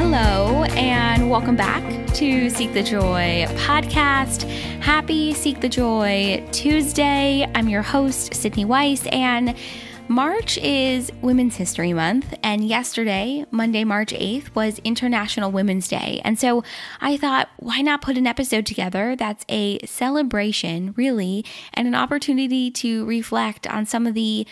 Hello, and welcome back to Seek the Joy podcast. Happy Seek the Joy Tuesday. I'm your host, Sydney Weiss, and March is Women's History Month, and yesterday, Monday, March 8th, was International Women's Day. And so I thought, why not put an episode together that's a celebration, really, and an opportunity to reflect on some of the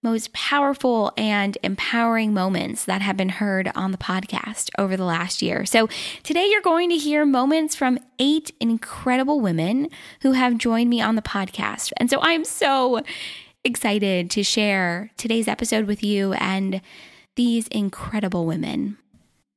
most powerful and empowering moments that have been heard on the podcast over the last year. So today you're going to hear moments from 8 incredible women who have joined me on the podcast. And so I'm so excited to share today's episode with you and these incredible women.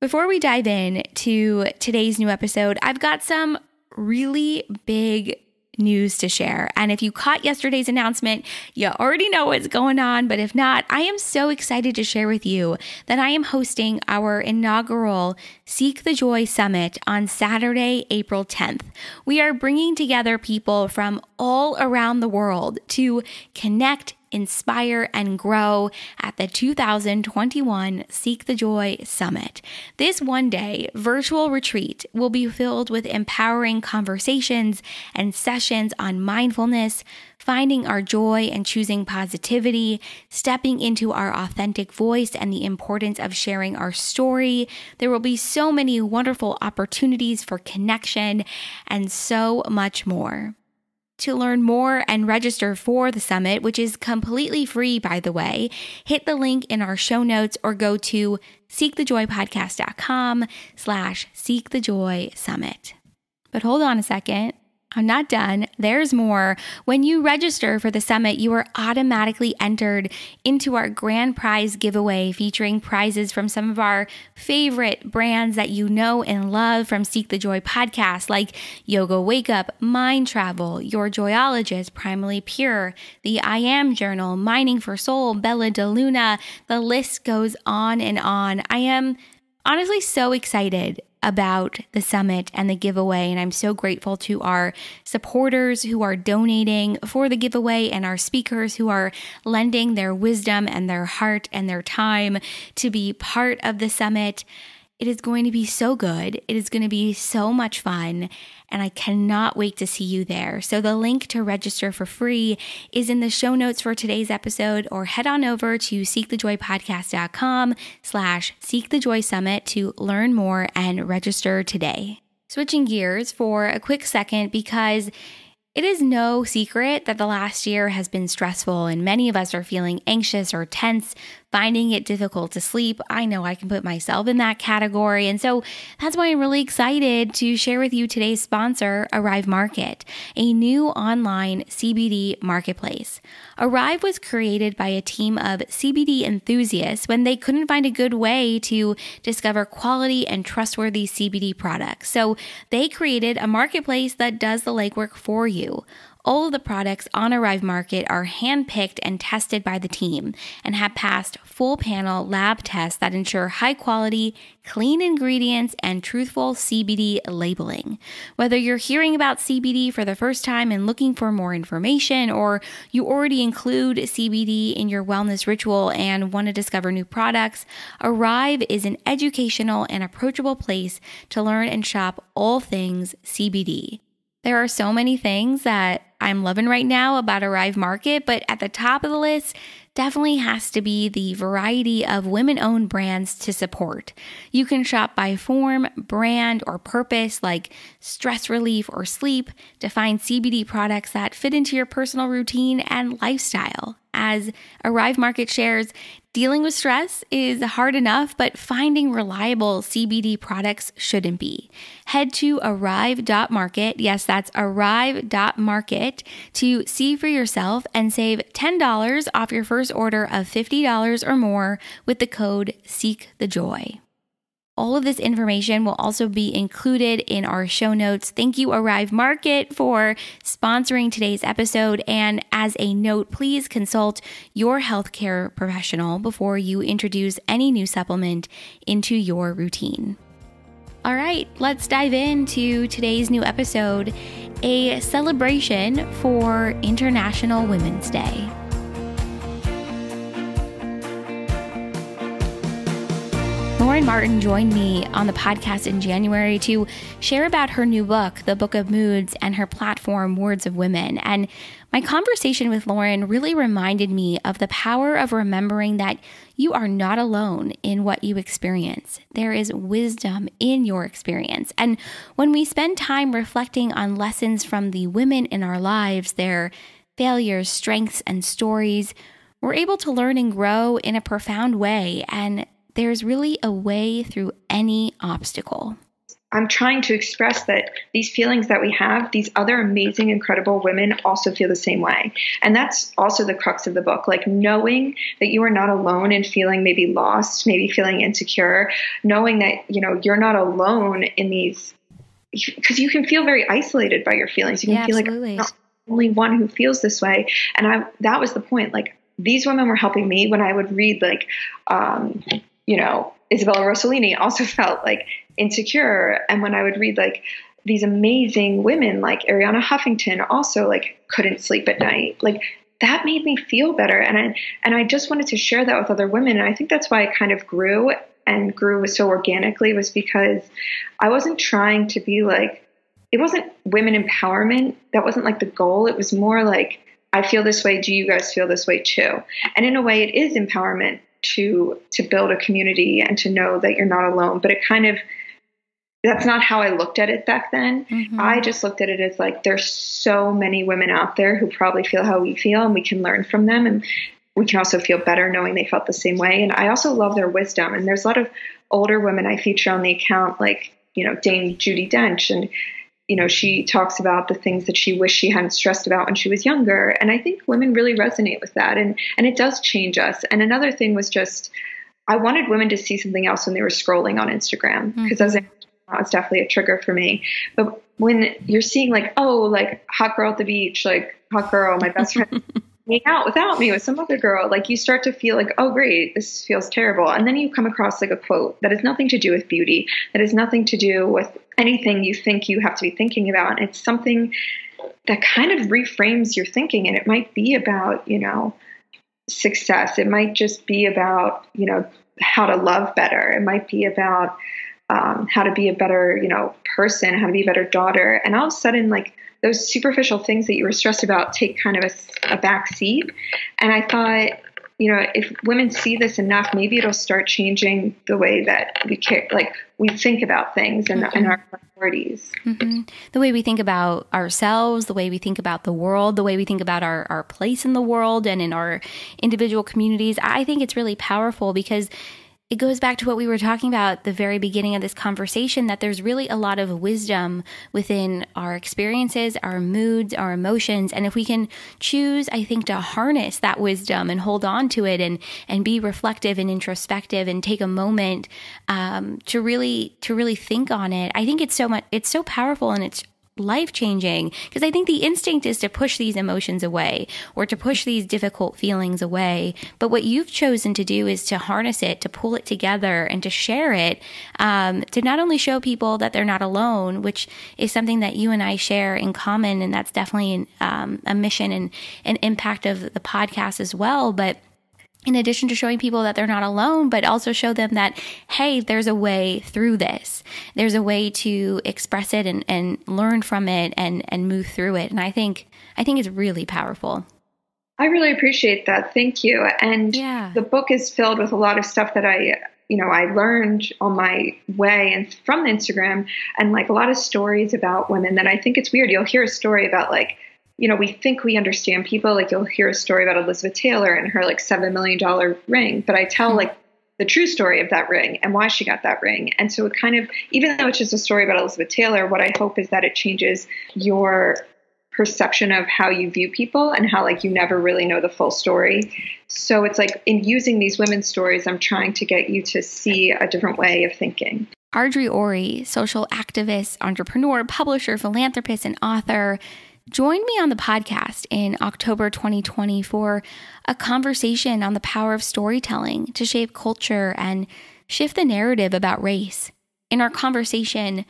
Before we dive in to today's new episode, I've got some really big news to share. And if you caught yesterday's announcement, you already know what's going on. But if not, I am so excited to share with you that I am hosting our inaugural Seek the Joy Summit on Saturday, April 10th. We are bringing together people from all around the world to connect, inspire, and grow at the 2021 Seek the Joy Summit. This one-day virtual retreat will be filled with empowering conversations and sessions on mindfulness, finding our joy and choosing positivity, stepping into our authentic voice and the importance of sharing our story. There will be so many wonderful opportunities for connection and so much more. To learn more and register for the summit, which is completely free, by the way, hit the link in our show notes or go to seekthejoypodcast.com/seekthejoysummit. But hold on a second. I'm not done. There's more. When you register for the summit, you are automatically entered into our grand prize giveaway featuring prizes from some of our favorite brands that you know and love from Seek the Joy podcast, like Yoga Wake Up, Mind Travel, Your Joyologist, Primally Pure, the I Am Journal, Mining for Soul, Bella DeLuna. The list goes on and on. I am honestly so excited about the summit and the giveaway, and I'm so grateful to our supporters who are donating for the giveaway and our speakers who are lending their wisdom and their heart and their time to be part of the summit. It is going to be so good. It is going to be so much fun, and I cannot wait to see you there. So the link to register for free is in the show notes for today's episode, or head on over to seekthejoypodcast.com/seekthejoysummit to learn more and register today. Switching gears for a quick second, because it is no secret that the last year has been stressful and many of us are feeling anxious or tense, finding it difficult to sleep. I know I can put myself in that category. And so that's why I'm really excited to share with you today's sponsor, Arrive Market, a new online CBD marketplace. Arrive was created by a team of CBD enthusiasts when they couldn't find a good way to discover quality and trustworthy CBD products. So they created a marketplace that does the legwork for you. All of the products on Arrive Market are handpicked and tested by the team and have passed full panel lab tests that ensure high quality, clean ingredients, and truthful CBD labeling. Whether you're hearing about CBD for the first time and looking for more information, or you already include CBD in your wellness ritual and want to discover new products, Arrive is an educational and approachable place to learn and shop all things CBD. There are so many things that I'm loving right now about Arrive Market, but at the top of the list definitely has to be the variety of women-owned brands to support. You can shop by form, brand, or purpose, like stress relief or sleep, to find CBD products that fit into your personal routine and lifestyle. As Arrive Market shares, dealing with stress is hard enough, but finding reliable CBD products shouldn't be. Head to arrive.market, yes, that's arrive.market, to see for yourself and save $10 off your first order of $50 or more with the code SEEKTHEJOY. All of this information will also be included in our show notes. Thank you, Arrive Market, for sponsoring today's episode. And as a note, please consult your healthcare professional before you introduce any new supplement into your routine. All right, let's dive into today's new episode, a celebration for International Women's Day. Lauren Martin joined me on the podcast in January to share about her new book, The Book of Moods, and her platform, Words of Women. And my conversation with Lauren really reminded me of the power of remembering that you are not alone in what you experience. There is wisdom in your experience. And when we spend time reflecting on lessons from the women in our lives, their failures, strengths, and stories, we're able to learn and grow in a profound way. And there's really a way through any obstacle. I'm trying to express that these feelings that we have, these other amazing, incredible women also feel the same way. And that's also the crux of the book, like knowing that you are not alone in feeling maybe lost, maybe feeling insecure, knowing that, you're not alone in these, because you can feel very isolated by your feelings. You can feel absolutely. like I'm not the only one who feels this way. And that was the point. Like, these women were helping me when I would read Isabella Rossellini also felt like insecure. And when I would read like these amazing women like Arianna Huffington also like couldn't sleep at night, like that made me feel better. And I just wanted to share that with other women. And I think that's why it kind of grew so organically, was because I wasn't trying to be like, it wasn't women empowerment. That wasn't like the goal. It was more like, I feel this way. Do you guys feel this way too? And in a way it is empowerment to build a community and to know that you're not alone. But that's not how I looked at it back then. Mm-hmm. I just looked at it as like, there's so many women out there who probably feel how we feel, and we can learn from them. And we can also feel better knowing they felt the same way. And I also love their wisdom. And there's a lot of older women I feature on the account, like, Dame Judi Dench. And, she talks about the things that she wished she hadn't stressed about when she was younger. And I think women really resonate with that. And it does change us. And another thing was just, I wanted women to see something else when they were scrolling on Instagram, because that was definitely a trigger for me. But when you're seeing like, oh, like hot girl at the beach, like hot girl, my best friend hang out without me with some other girl, like you start to feel like, oh, great, this feels terrible. And then you come across like a quote that has nothing to do with beauty, that has nothing to do with anything you think you have to be thinking about. And it's something that kind of reframes your thinking. And it might be about, success. It might just be about, how to love better. It might be about how to be a better, person, how to be a better daughter. And all of a sudden, like, those superficial things that you were stressed about take kind of a back seat. And I thought, if women see this enough, maybe it'll start changing the way that we think about things and our priorities. Mm-hmm. The way we think about ourselves, the way we think about the world, the way we think about our place in the world and in our individual communities. I think it's really powerful, because it goes back to what we were talking about at the very beginning of this conversation, that there's really a lot of wisdom within our experiences, our moods, our emotions. And if we can choose, I think, to harness that wisdom and hold on to it and be reflective and introspective and take a moment to really think on it, I think it's so powerful, and it's life-changing, because I think the instinct is to push these emotions away or to push these difficult feelings away. But what you've chosen to do is to harness it, to pull it together, and to share it, to not only show people that they're not alone, which is something that you and I share in common, and that's definitely a mission and an impact of the podcast as well. But in addition to showing people that they're not alone, but also show them that, hey, there's a way through this. There's a way to express it and learn from it and move through it. And I think it's really powerful. I really appreciate that. Thank you. And the book is filled with a lot of stuff that I learned on my way and from Instagram, and like a lot of stories about women that I think it's weird. You'll hear a story about like, we think we understand people. Like you'll hear a story about Elizabeth Taylor and her like $7 million ring, but I tell like the true story of that ring and why she got that ring. And so it kind of, even though it's just a story about Elizabeth Taylor, what I hope is that it changes your perception of how you view people and how like you never really know the full story. So it's like in using these women's stories, I'm trying to get you to see a different way of thinking. Ardre Orie, social activist, entrepreneur, publisher, philanthropist, and author, joined me on the podcast in October 2020 for a conversation on the power of storytelling to shape culture and shift the narrative about race. In our conversation,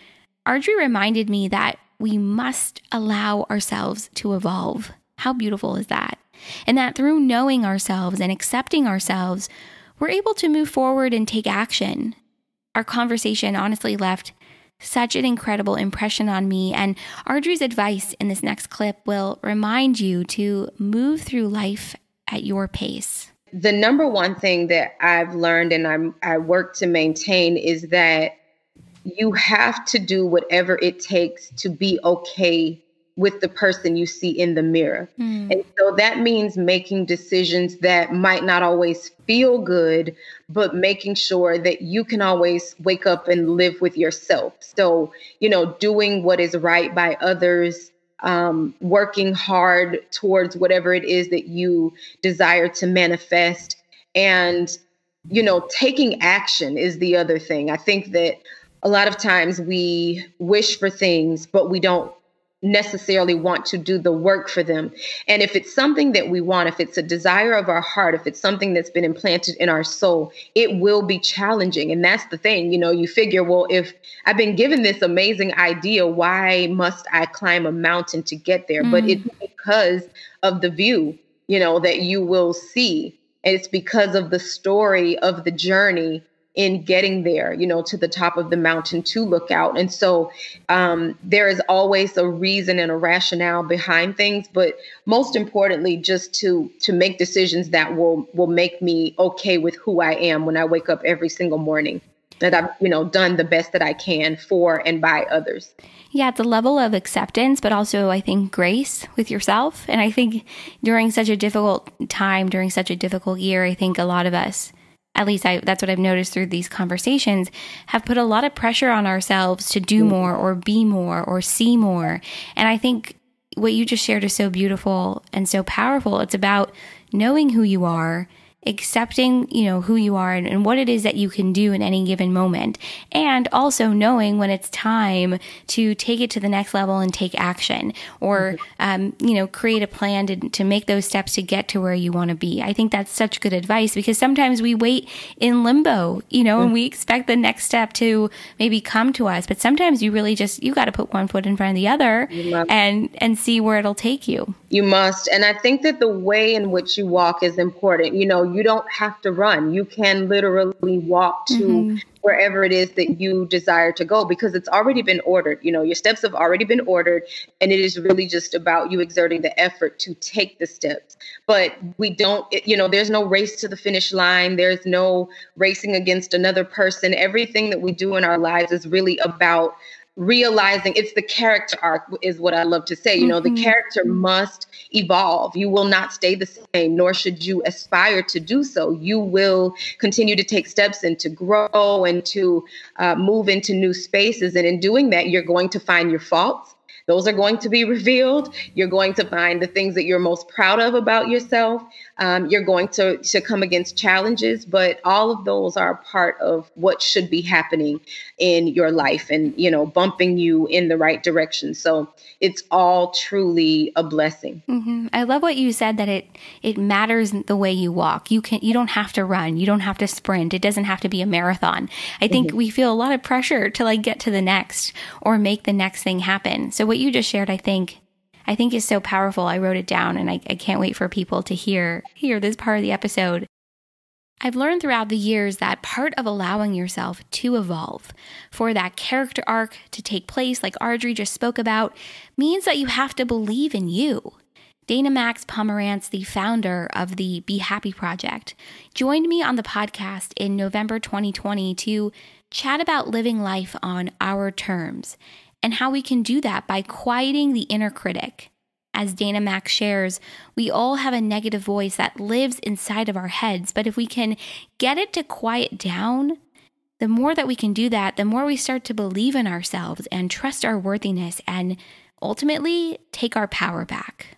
Ardre reminded me that we must allow ourselves to evolve. How beautiful is that? And that through knowing ourselves and accepting ourselves, we're able to move forward and take action. Our conversation honestly left such an incredible impression on me, and Ardre's advice in this next clip will remind you to move through life at your pace. The number one thing that I've learned and I work to maintain is that you have to do whatever it takes to be okay with the person you see in the mirror. And so that means making decisions that might not always feel good, but making sure that you can always wake up and live with yourself. So, doing what is right by others, working hard towards whatever it is that you desire to manifest, and, taking action is the other thing. I think that a lot of times we wish for things, but we don't necessarily want to do the work for them. And if it's something that we want, if it's a desire of our heart, if it's something that's been implanted in our soul, it will be challenging. And that's the thing, you figure, well, if I've been given this amazing idea, why must I climb a mountain to get there? But it's because of the view, that you will see. And it's because of the story of the journey in getting there, to the top of the mountain to look out. And so there is always a reason and a rationale behind things, but most importantly, just to make decisions that will make me okay with who I am when I wake up every single morning, that I've, done the best that I can for and by others. Yeah, it's a level of acceptance, but also I think grace with yourself. And I think during such a difficult time, during such a difficult year, I think a lot of us, at least that's what I've noticed through these conversations, have put a lot of pressure on ourselves to do more or be more or see more. And I think what you just shared is so beautiful and so powerful. It's about knowing who you are, accepting, who you are and what it is that you can do in any given moment. And also knowing when it's time to take it to the next level and take action or, create a plan to make those steps to get to where you want to be. I think that's such good advice because sometimes we wait in limbo, and we expect the next step to maybe come to us. But sometimes you really you got to put one foot in front of the other and see where it'll take you. You must. And I think that the way in which you walk is important. You don't have to run. You can literally walk to wherever it is that you desire to go because it's already been ordered. Your steps have already been ordered, and it is really just about you exerting the effort to take the steps. But we don't, there's no race to the finish line. There's no racing against another person. Everything that we do in our lives is really about realizing it's the character arc is what I love to say. The character must evolve. You will not stay the same, nor should you aspire to do so. You will continue to take steps and to grow and to move into new spaces. And in doing that, you're going to find your faults. Those are going to be revealed. You're going to find the things that you're most proud of about yourself. You're going to come against challenges, but all of those are a part of what should be happening in your life and, bumping you in the right direction. So it's all truly a blessing. I love what you said, that it matters the way you walk. You don't have to run. You don't have to sprint. It doesn't have to be a marathon. I think we feel a lot of pressure to get to the next or make the next thing happen. So what you just shared, I think is so powerful. I wrote it down and I can't wait for people to hear this part of the episode. I've learned throughout the years that part of allowing yourself to evolve, for that character arc to take place, like Ardre just spoke about, means that you have to believe in you. Dana-Maxx Pomerantz, the founder of the Be Happy Project, joined me on the podcast in November 2020 to chat about living life on our terms and how we can do that by quieting the inner critic. As Dana-Maxx shares, we all have a negative voice that lives inside of our heads, but if we can get it to quiet down, the more that we can do that, the more we start to believe in ourselves and trust our worthiness and ultimately take our power back.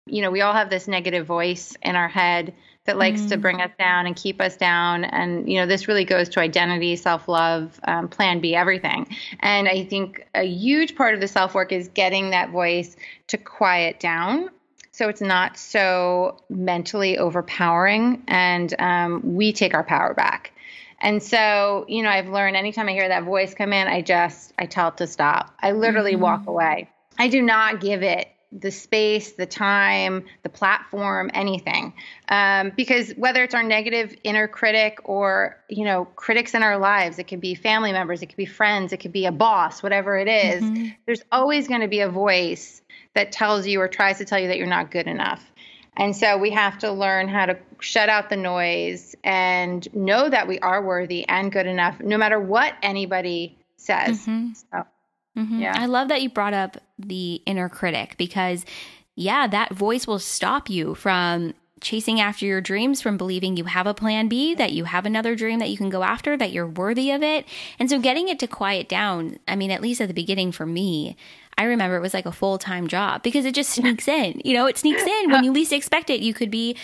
We all have this negative voice in our head that likes to bring us down and keep us down. And, this really goes to identity, self-love, plan B, everything. And I think a huge part of the self-work is getting that voice to quiet down so it's not so mentally overpowering and we take our power back. And so, I've learned anytime I hear that voice come in, I tell it to stop. I literally walk away. I do not give it the space, the time, the platform, anything. Because whether it's our negative inner critic or, critics in our lives, it could be family members, it could be friends, it could be a boss, whatever it is, there's always going to be a voice that tells you or tries to tell you that you're not good enough. And so we have to learn how to shut out the noise and know that we are worthy and good enough, no matter what anybody says. So, yeah. I love that you brought up the inner critic because, that voice will stop you from chasing after your dreams, from believing you have a plan B, that you have another dream that you can go after, that you're worthy of it. And so getting it to quiet down, I mean, at least at the beginning for me, I remember it was like a full-time job because it just sneaks in. It sneaks in when you least expect it. You could be,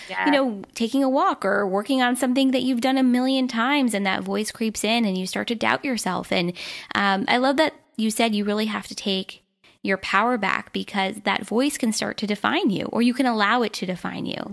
taking a walk or working on something that you've done a million times, and that voice creeps in and you start to doubt yourself. And I love that you said you really have to take your power back because that voice can start to define you, or you can allow it to define you.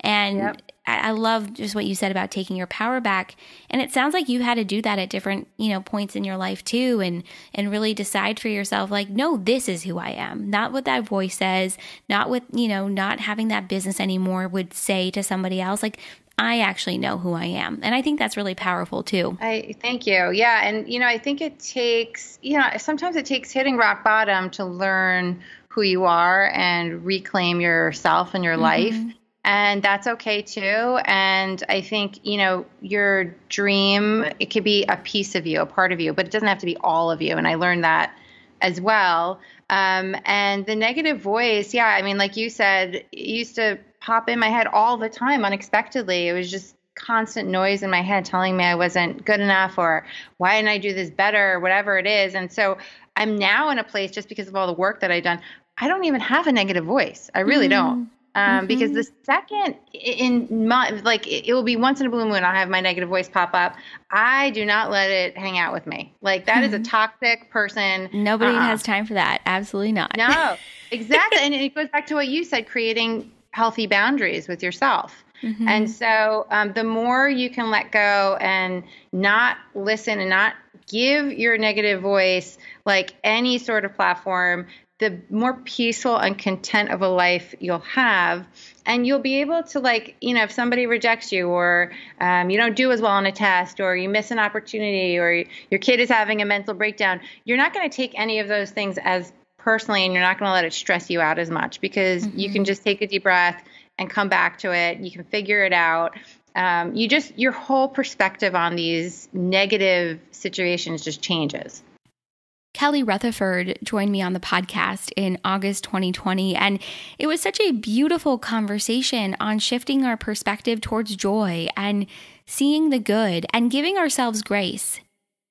And I love just what you said about taking your power back. And it sounds like you had to do that at different, points in your life too, and really decide for yourself, like, no, this is who I am. Not what that voice says, not what, not having that business anymore would say to somebody else. Like, I actually know who I am. And I think that's really powerful too. Thank you. Yeah. And, I think it takes, sometimes it takes hitting rock bottom to learn who you are and reclaim yourself and your life. And that's okay too. And I think, your dream, it could be a piece of you, a part of you, but it doesn't have to be all of you. And I learned that as well. And the negative voice, like you said, it used to pop in my head all the time unexpectedly. It was just constant noise in my head telling me I wasn't good enough, or why didn't I do this better, or whatever it is. And so I'm now in a place, just because of all the work that I've done, I don't even have a negative voice. I really don't. Because the second it will be once in a blue moon, I'll have my negative voice pop up. I do not let it hang out with me. Like, that is a toxic person. Nobody has time for that. Absolutely not. No, exactly. And it goes back to what you said, creating healthy boundaries with yourself. And so the more you can let go and not listen and not give your negative voice like any sort of platform, the more peaceful and content of a life you'll have. And you'll be able to, if somebody rejects you, or you don't do as well on a test, or you miss an opportunity, or your kid is having a mental breakdown, you're not going to take any of those things as personally, and you're not going to let it stress you out as much, because you can just take a deep breath and come back to it. You can figure it out. Your whole perspective on these negative situations just changes. Kelly Rutherford joined me on the podcast in August 2020, and it was such a beautiful conversation on shifting our perspective towards joy and seeing the good and giving ourselves grace.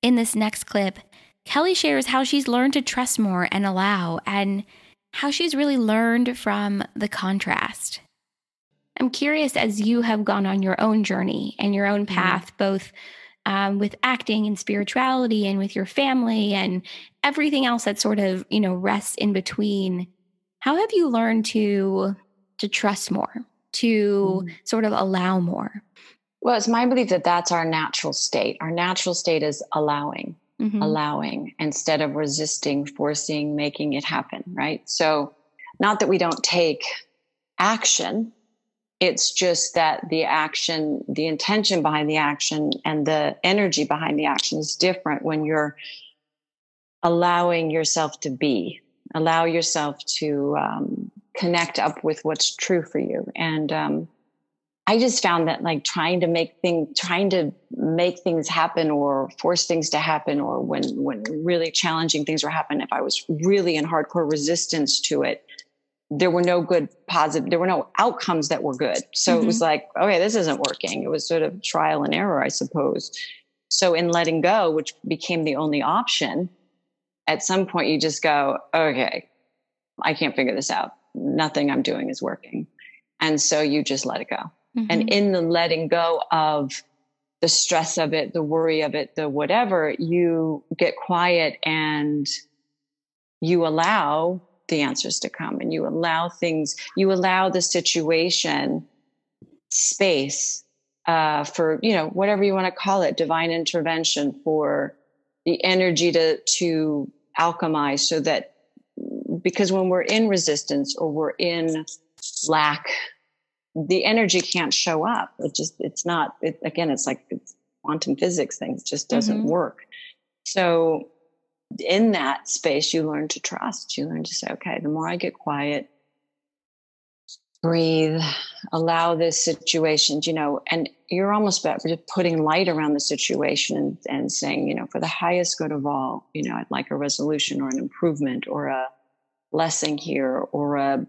In this next clip, Kelly shares how she's learned to trust more and allow, and how she's really learned from the contrast. I'm curious, as you have gone on your own journey and your own path, both with acting and spirituality and with your family and everything else that sort of, rests in between, how have you learned to trust more, to sort of allow more? Well, it's my belief that that's our natural state. Our natural state is allowing, instead of resisting, forcing, making it happen, right? So not that we don't take action. It's just that the action, the intention behind the action and the energy behind the action is different when you're allowing yourself to be, allow yourself to connect up with what's true for you. And I just found that, like, trying to make things happen or force things to happen, or when really challenging things were happening, if I was really in hardcore resistance to it, there were no outcomes that were good. So it was like, okay, this isn't working. It was sort of trial and error, I suppose. So in letting go, which became the only option, at some point you just go, okay, I can't figure this out. Nothing I'm doing is working. And so you just let it go. And in the letting go of the stress of it, the worry of it, the whatever, you get quiet and you allow the answers to come, and you allow the situation space for, whatever you want to call it, divine intervention, for the energy to alchemize, so that because when we're in resistance or we're in lack, the energy can't show up. It's like it's quantum physics thing. It just doesn't work. So in that space, you learn to trust. You learn to say, okay, the more I get quiet, breathe, allow this situation, and you're almost just putting light around the situation and saying, for the highest good of all, I'd like a resolution or an improvement or a blessing here or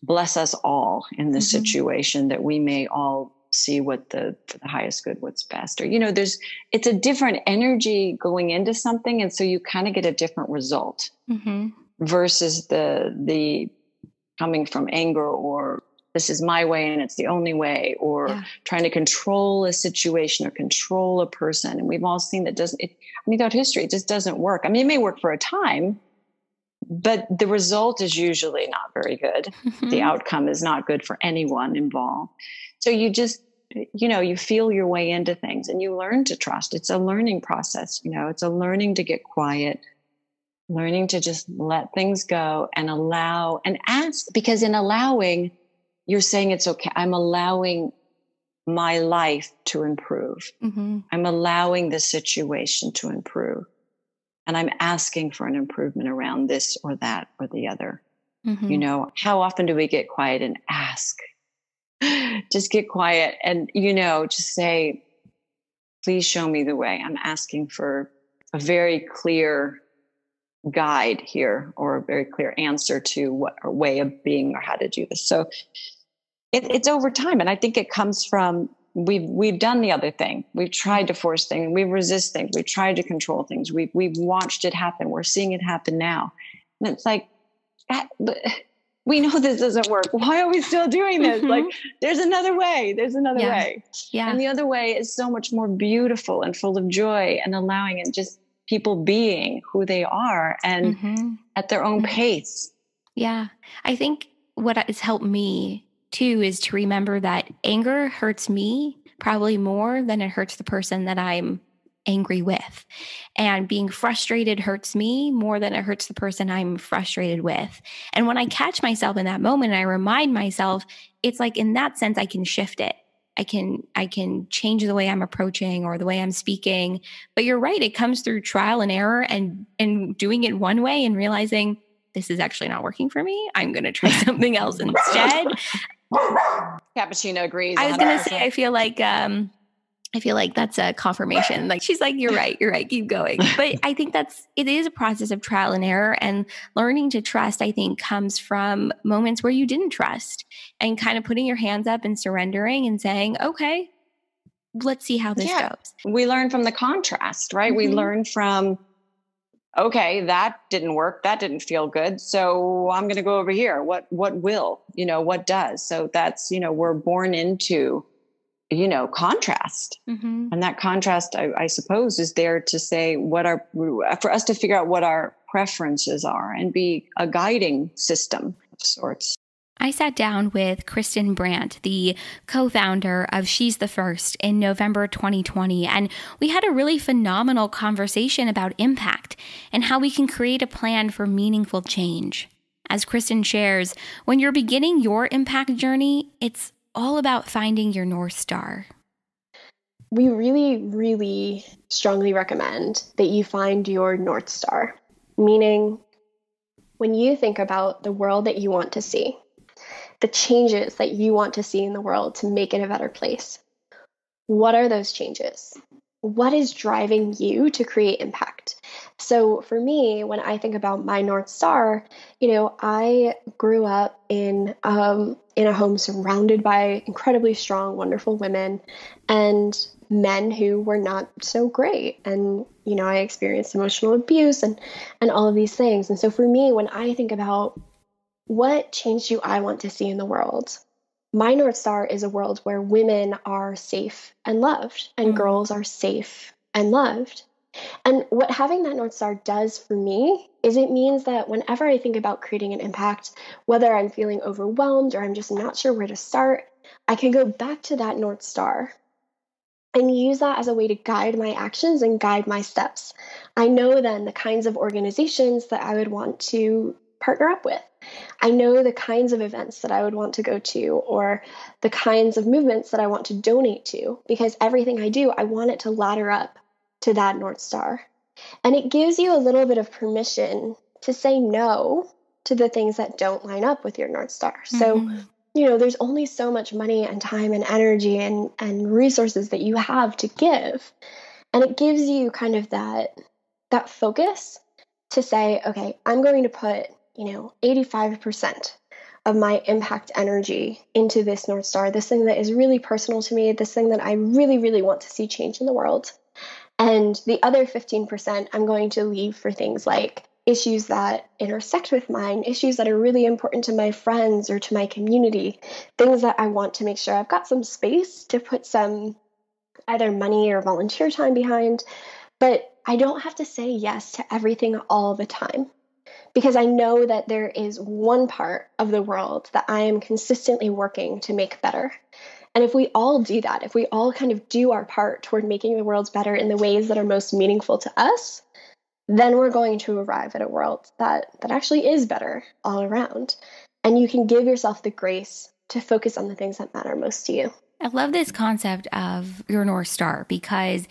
bless us all in this situation that we may all see what for the highest good, what's best, or, it's a different energy going into something. And so you kind of get a different result versus the coming from anger or this is my way and it's the only way, or trying to control a situation or control a person. And we've all seen that throughout history, it just doesn't work. I mean, it may work for a time, but the result is usually not very good. The outcome is not good for anyone involved. So you just, you feel your way into things and you learn to trust. It's a learning process. It's a learning to get quiet, learning to just let things go and allow and ask, because in allowing, you're saying it's okay. I'm allowing my life to improve. I'm allowing the situation to improve. And I'm asking for an improvement around this or that or the other. How often do we get quiet and ask? Just get quiet and, just say, please show me the way. I'm asking for a very clear guide here or a very clear answer to what a way of being or how to do this. So it's over time. And I think it comes from, we've done the other thing. We've tried to force things. We resist things. We've tried to control things. We've watched it happen. We're seeing it happen now. And it's like, we know this doesn't work. Why are we still doing this? Like, there's another way. There's another way. Yeah. And the other way is so much more beautiful and full of joy and allowing and just people being who they are and at their own pace. Yeah. I think what has helped me too is to remember that anger hurts me probably more than it hurts the person that I'm angry with. And being frustrated hurts me more than it hurts the person I'm frustrated with. And when I catch myself in that moment, I remind myself, it's like in that sense, I can shift it. I can change the way I'm approaching or the way I'm speaking. But you're right. It comes through trial and error and doing it one way and realizing this is actually not working for me. I'm going to try something else instead. Cappuccino agrees. 100%. I was going to say, I feel like that's a confirmation. Like she's like, you're right, keep going. But I think it is a process of trial and error, and learning to trust, I think, comes from moments where you didn't trust and kind of putting your hands up and surrendering and saying, okay, let's see how this goes. We learn from the contrast, right? We learn from, okay, that didn't work. That didn't feel good. So I'm going to go over here. What will, what does? So that's, we're born into, contrast. And that contrast, I suppose, is there to say for us to figure out what our preferences are and be a guiding system of sorts. I sat down with Kristen Brandt, the co-founder of She's the First, in November 2020, and we had a really phenomenal conversation about impact and how we can create a plan for meaningful change. As Kristen shares, when you're beginning your impact journey, it's all about finding your North Star. We really, really strongly recommend that you find your North Star, meaning when you think about the world that you want to see, the changes that you want to see in the world to make it a better place. What are those changes? What is driving you to create impact? So for me, when I think about my North Star, I grew up in a home surrounded by incredibly strong, wonderful women and men who were not so great. And, I experienced emotional abuse and all of these things. And so for me, when I think about what change do I want to see in the world? My North Star is a world where women are safe and loved and girls are safe and loved. And what having that North Star does for me is it means that whenever I think about creating an impact, whether I'm feeling overwhelmed or I'm just not sure where to start, I can go back to that North Star and use that as a way to guide my actions and guide my steps. I know then the kinds of organizations that I would want to partner up with. I know the kinds of events that I would want to go to, or the kinds of movements that I want to donate to, because everything I do, I want it to ladder up to that North Star. And it gives you a little bit of permission to say no to the things that don't line up with your North Star. So, there's only so much money and time and energy and resources that you have to give. And it gives you kind of that focus to say, okay, I'm going to put, 85% of my impact energy into this North Star, this thing that is really personal to me, this thing that I really, really want to see change in the world. And the other 15% I'm going to leave for things like issues that intersect with mine, issues that are really important to my friends or to my community, things that I want to make sure I've got some space to put some either money or volunteer time behind. But I don't have to say yes to everything all the time, because I know that there is one part of the world that I am consistently working to make better. And if we all do that, if we all kind of do our part toward making the world better in the ways that are most meaningful to us, then we're going to arrive at a world that actually is better all around. And you can give yourself the grace to focus on the things that matter most to you. I love this concept of your North Star, because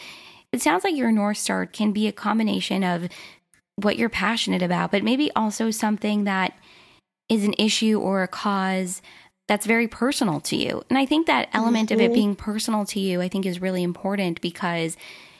it sounds like your North Star can be a combination of what you're passionate about, but maybe also something that is an issue or a cause that's very personal to you. And I think that element of it being personal to you, I think, is really important, because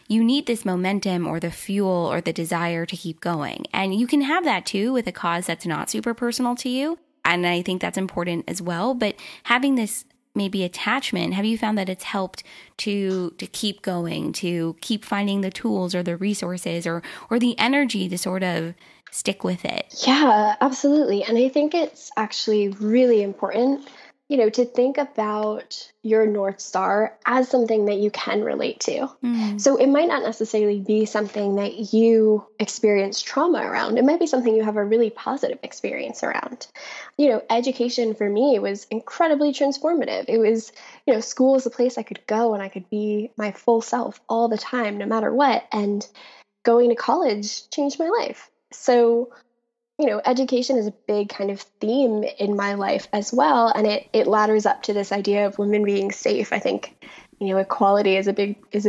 you need this momentum or the fuel or the desire to keep going. And you can have that too with a cause that's not super personal to you. And I think that's important as well. But having this maybe attachment, have you found that it's helped to keep going, to keep finding the tools or the resources or the energy to sort of stick with it? Yeah, absolutely. And I think it's actually really important, to think about your North Star as something that you can relate to. So it might not necessarily be something that you experience trauma around. It might be something you have a really positive experience around. Education for me was incredibly transformative. It was, school is a place I could go and I could be my full self all the time, no matter what. And going to college changed my life. So education is a big kind of theme in my life as well. And it ladders up to this idea of women being safe. I think, equality is a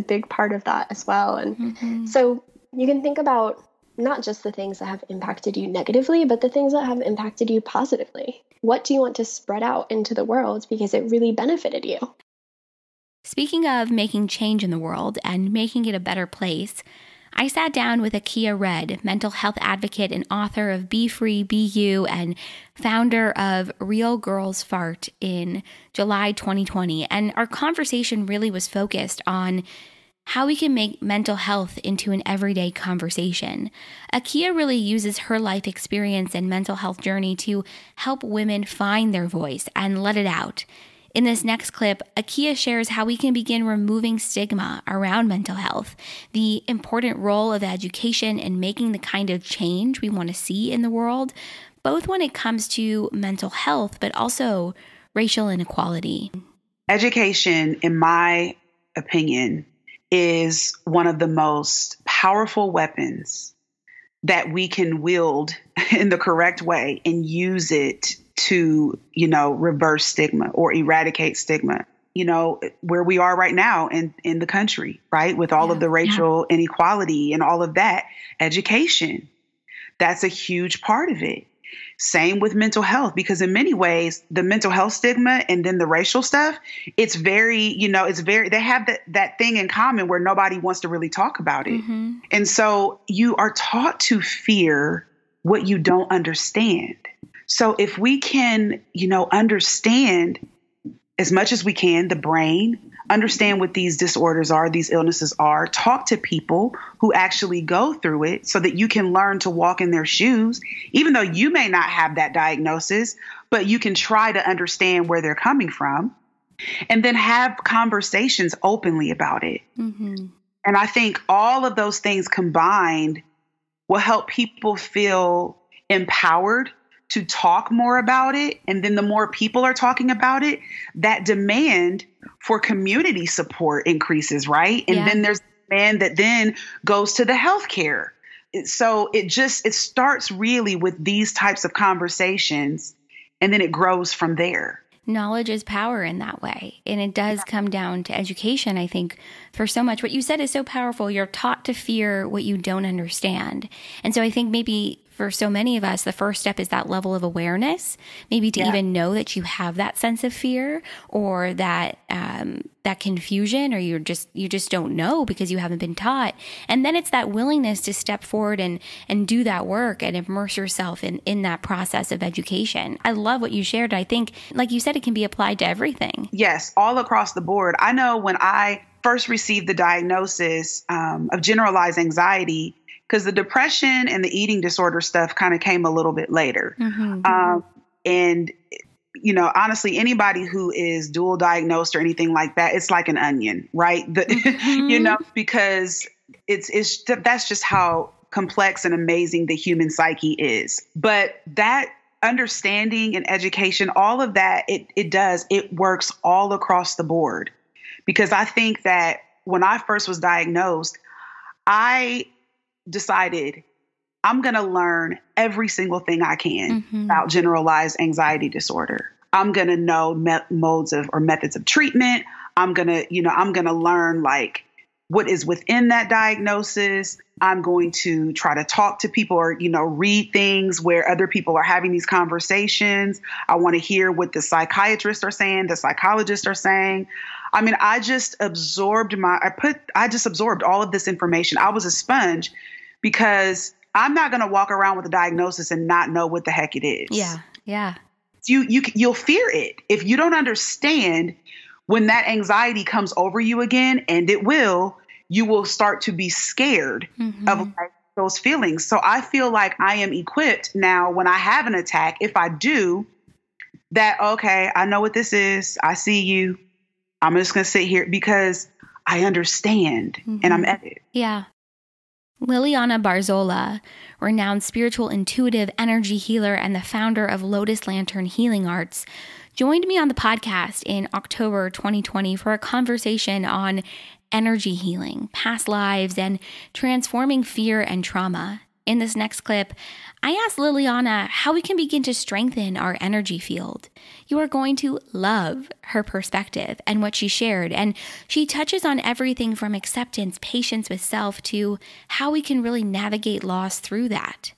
big part of that as well. And so you can think about not just the things that have impacted you negatively, but the things that have impacted you positively. What do you want to spread out into the world because it really benefited you? Speaking of making change in the world and making it a better place, I sat down with Achea Redd, mental health advocate and author of Be Free, Be You, and founder of Real Girls Fart, in July 2020. And our conversation really was focused on how we can make mental health into an everyday conversation. Achea really uses her life experience and mental health journey to help women find their voice and let it out. In this next clip, Achea shares how we can begin removing stigma around mental health, the important role of education in making the kind of change we want to see in the world, both when it comes to mental health, but also racial inequality. Education, in my opinion, is one of the most powerful weapons that we can wield in the correct way and use it to, reverse stigma or eradicate stigma, where we are right now in the country, right? With all of the racial inequality and all of that. Education, that's a huge part of it. Same with mental health, because in many ways, the mental health stigma and then the racial stuff, it's very, they have that thing in common where nobody wants to really talk about it. And so you are taught to fear what you don't understand. So if we can, understand as much as we can the brain, understand what these disorders are, these illnesses are, talk to people who actually go through it so that you can learn to walk in their shoes, even though you may not have that diagnosis, but you can try to understand where they're coming from and then have conversations openly about it. And I think all of those things combined will help people feel empowered to talk more about it. And then the more people are talking about it, that demand for community support increases, right? And then there's demand that then goes to the healthcare. So it starts really with these types of conversations, and then it grows from there. Knowledge is power in that way. And it does come down to education, I think, for so much. What you said is so powerful. You're taught to fear what you don't understand. And so I think maybe for so many of us, the first step is that level of awareness, maybe to even know that you have that sense of fear or that confusion, or you just don't know because you haven't been taught. And then it's that willingness to step forward and do that work and immerse yourself in that process of education. I love what you shared. I think, like you said, it can be applied to everything. Yes, all across the board. I know when I first received the diagnosis of generalized anxiety, because the depression and the eating disorder stuff kind of came a little bit later. And, you know, honestly, anybody who is dual diagnosed or anything like that, it's like an onion, right? You know, because that's just how complex and amazing the human psyche is. But that understanding and education, all of that, it works all across the board. Because I think that when I first was diagnosed, I decided I'm going to learn every single thing I can about generalized anxiety disorder. I'm going to know modes of or methods of treatment. I'm going to learn like what is within that diagnosis. I'm going to try to talk to people or, you know, read things where other people are having these conversations. I want to hear what the psychiatrists are saying, the psychologists are saying. I mean, I just absorbed all of this information. I was a sponge because I'm not going to walk around with a diagnosis and not know what the heck it is. Yeah. You'll fear it. If you don't understand when that anxiety comes over you again, and it will, you will start to be scared of like, those feelings. So I feel like I am equipped now when I have an attack, if I do, that, okay, I know what this is. I see you. I'm just going to sit here because I understand and I'm at it. Yeah. Liliana Barzola, renowned spiritual intuitive energy healer and the founder of Lotus Lantern Healing Arts, joined me on the podcast in October 2020 for a conversation on energy healing, past lives, and transforming fear and trauma. In this next clip, I asked Liliana how we can begin to strengthen our energy field. You are going to love her perspective and what she shared, and she touches on everything from acceptance, patience with self, to how we can really navigate loss through that.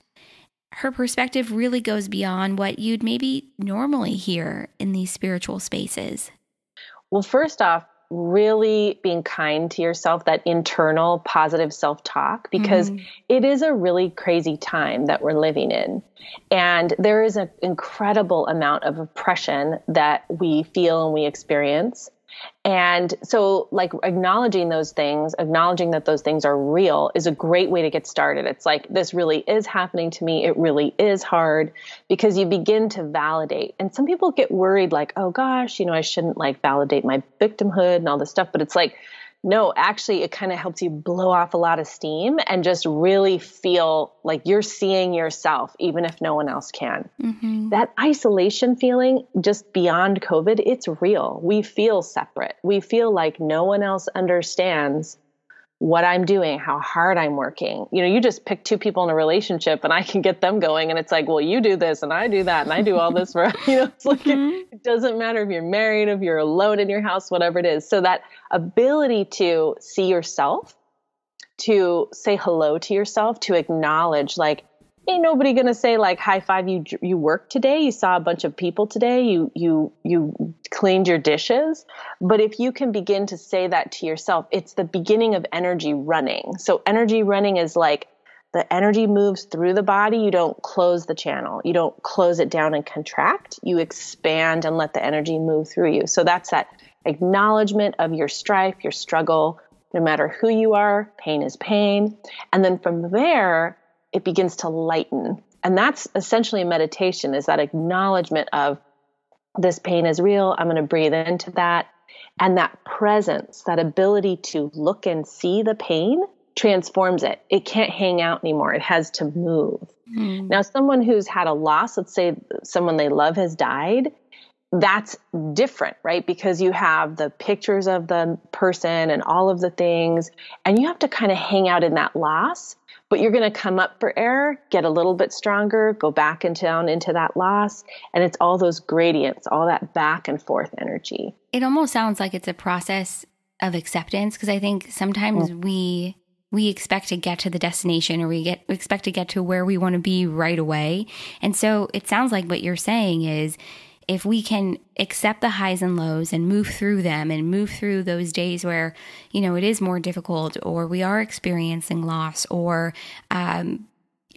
Her perspective really goes beyond what you'd maybe normally hear in these spiritual spaces. Well, first off, really being kind to yourself, that internal positive self-talk, because it is a really crazy time that we're living in. And there is an incredible amount of oppression that we feel and we experience. And so like acknowledging those things, acknowledging that those things are real is a great way to get started. It's like, this really is happening to me. It really is hard, because you begin to validate. And some people get worried like, oh gosh, you know, I shouldn't like validate my victimhood and all this stuff. But it's like, no, actually, it kind of helps you blow off a lot of steam and just really feel like you're seeing yourself, even if no one else can. That isolation feeling just beyond COVID, it's real. We feel separate. We feel like no one else understands what I'm doing, how hard I'm working. You know, you just pick two people in a relationship and I can get them going. And it's like, well, you do this and I do that and I do all this for, you know, it's like, it doesn't matter if you're married, if you're alone in your house, whatever it is. So that ability to see yourself, to say hello to yourself, to acknowledge like, ain't nobody going to say like, high five, you worked today. You saw a bunch of people today. You cleaned your dishes. But if you can begin to say that to yourself, it's the beginning of energy running. So energy running is like the energy moves through the body. You don't close the channel. You don't close it down and contract. You expand and let the energy move through you. So that's that acknowledgement of your strife, your struggle, no matter who you are, pain is pain. And then from there, it begins to lighten. And that's essentially a meditation, is that acknowledgement of this pain is real. I'm going to breathe into that. And that presence, that ability to look and see the pain transforms it. It can't hang out anymore. It has to move. Now, someone who's had a loss, let's say someone they love has died, that's different, right? Because you have the pictures of the person and all of the things, and you have to kind of hang out in that loss, but you're going to come up for air, get a little bit stronger, go back and down into that loss. And it's all those gradients, all that back and forth energy. It almost sounds like it's a process of acceptance, because I think sometimes we expect to get to the destination, or we expect to get to where we want to be right away. And so it sounds like what you're saying is, if we can accept the highs and lows and move through them and move through those days where, it is more difficult, or we are experiencing loss, or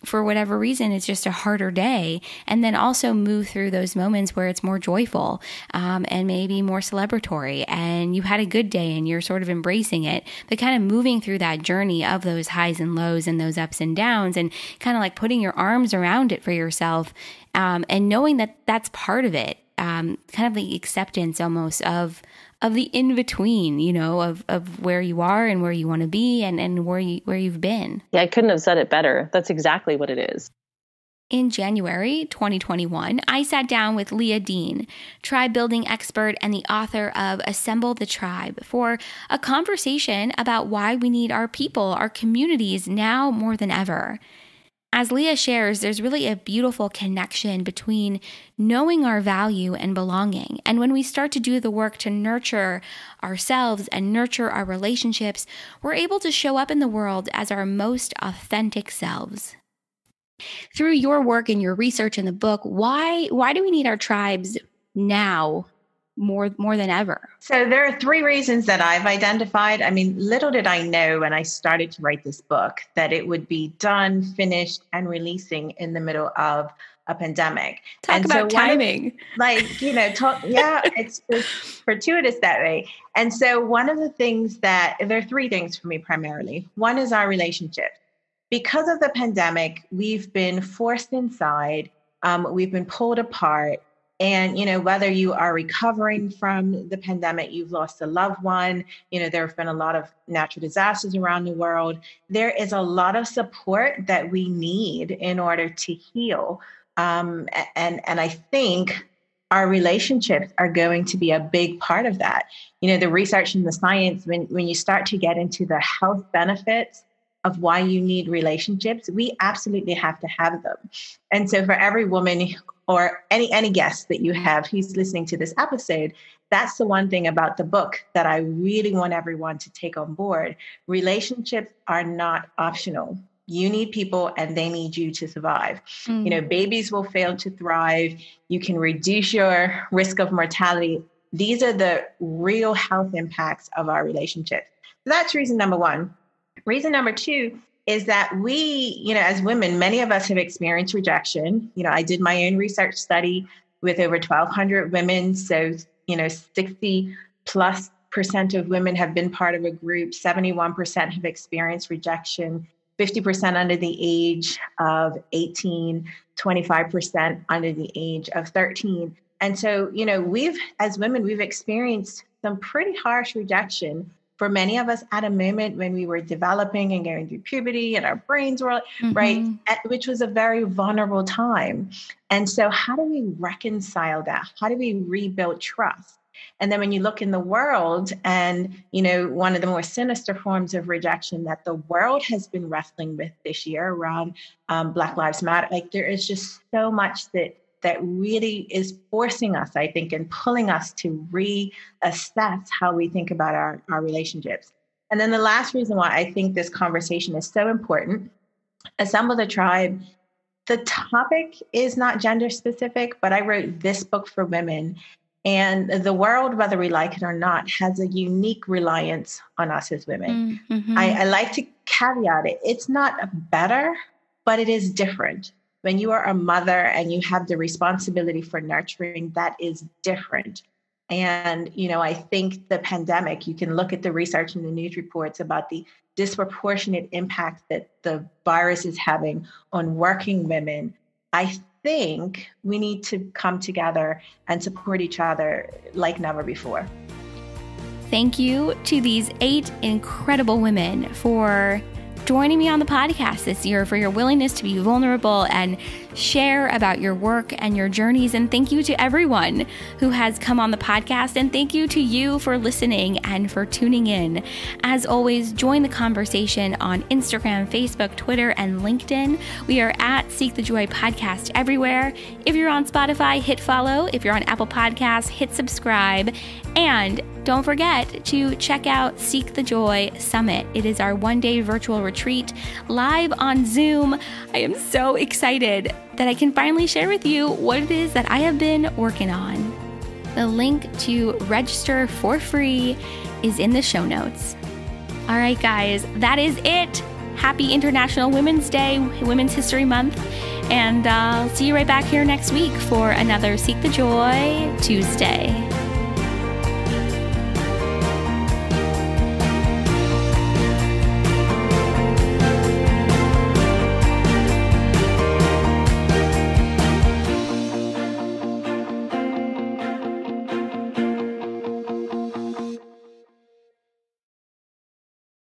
for whatever reason, it's just a harder day. And then also move through those moments where it's more joyful and maybe more celebratory, and you had a good day and you're sort of embracing it, but kind of moving through that journey of those highs and lows and those ups and downs, and kind of like putting your arms around it for yourself, and knowing that that's part of it. Kind of the acceptance almost of the in-between, of where you are and where you want to be, and where you've been. Yeah, I couldn't have said it better. That's exactly what it is. In January 2021, I sat down with Leah Dean, tribe building expert and the author of Assemble the Tribe, for a conversation about why we need our people, our communities, now more than ever. As Leah shares, there's really a beautiful connection between knowing our value and belonging. And when we start to do the work to nurture ourselves and nurture our relationships, we're able to show up in the world as our most authentic selves. Through your work and your research in the book, why do we need our tribes now more than ever? So there are 3 reasons that I've identified. I mean, little did I know when I started to write this book that it would be done, finished, and releasing in the middle of a pandemic. Talk about timing. It's fortuitous that way. And so one of the things there are 3 things for me primarily. One is our relationship. Because of the pandemic, we've been forced inside, we've been pulled apart. And, whether you are recovering from the pandemic, you've lost a loved one, there have been a lot of natural disasters around the world. There is a lot of support that we need in order to heal. And I think our relationships are going to be a big part of that. The research and the science, when you start to get into the health benefits of why you need relationships, we absolutely have to have them. And so for every woman or any guest that you have who's listening to this episode, that's the one thing about the book that I really want everyone to take on board. Relationships are not optional. You need people and they need you to survive. Babies will fail to thrive. You can reduce your risk of mortality. These are the real health impacts of our relationships. So that's reason number 1. Reason number 2 is that we, as women, many of us have experienced rejection. I did my own research study with over 1,200 women. So, 60+% of women have been part of a group. 71% have experienced rejection, 50% under the age of 18, 25% under the age of 13. And so, as women, we've experienced some pretty harsh rejection. For many of us at a moment when we were developing and going through puberty and our brains were, right, which was a very vulnerable time. And so how do we reconcile that? How do we rebuild trust? And then when you look in the world and, one of the more sinister forms of rejection that the world has been wrestling with this year around Black Lives Matter, like there is just so much that really is forcing us, I think, and pulling us to reassess how we think about our relationships. And then the last reason why I think this conversation is so important, Assemble the Tribe, the topic is not gender specific, but I wrote this book for women. And the world, whether we like it or not, has a unique reliance on us as women. I like to caveat it. It's not better, but it is different. When you are a mother and you have the responsibility for nurturing, that is different. And, I think the pandemic, you can look at the research and the news reports about the disproportionate impact that the virus is having on working women. I think we need to come together and support each other like never before. Thank you to these 8 incredible women for joining me on the podcast this year, for your willingness to be vulnerable and share about your work and your journeys. And thank you to everyone who has come on the podcast. And thank you to you for listening and for tuning in. As always, join the conversation on Instagram, Facebook, Twitter, and LinkedIn. We are at Seek the Joy Podcast everywhere. If you're on Spotify, hit follow. If you're on Apple Podcasts, hit subscribe. And don't forget to check out Seek the Joy Summit. It is our one-day virtual retreat live on Zoom. I am so excited that I can finally share with you what it is that I have been working on. The link to register for free is in the show notes. All right, guys, that is it. Happy International Women's Day, Women's History Month. And I'll see you right back here next week for another Seek the Joy Tuesday.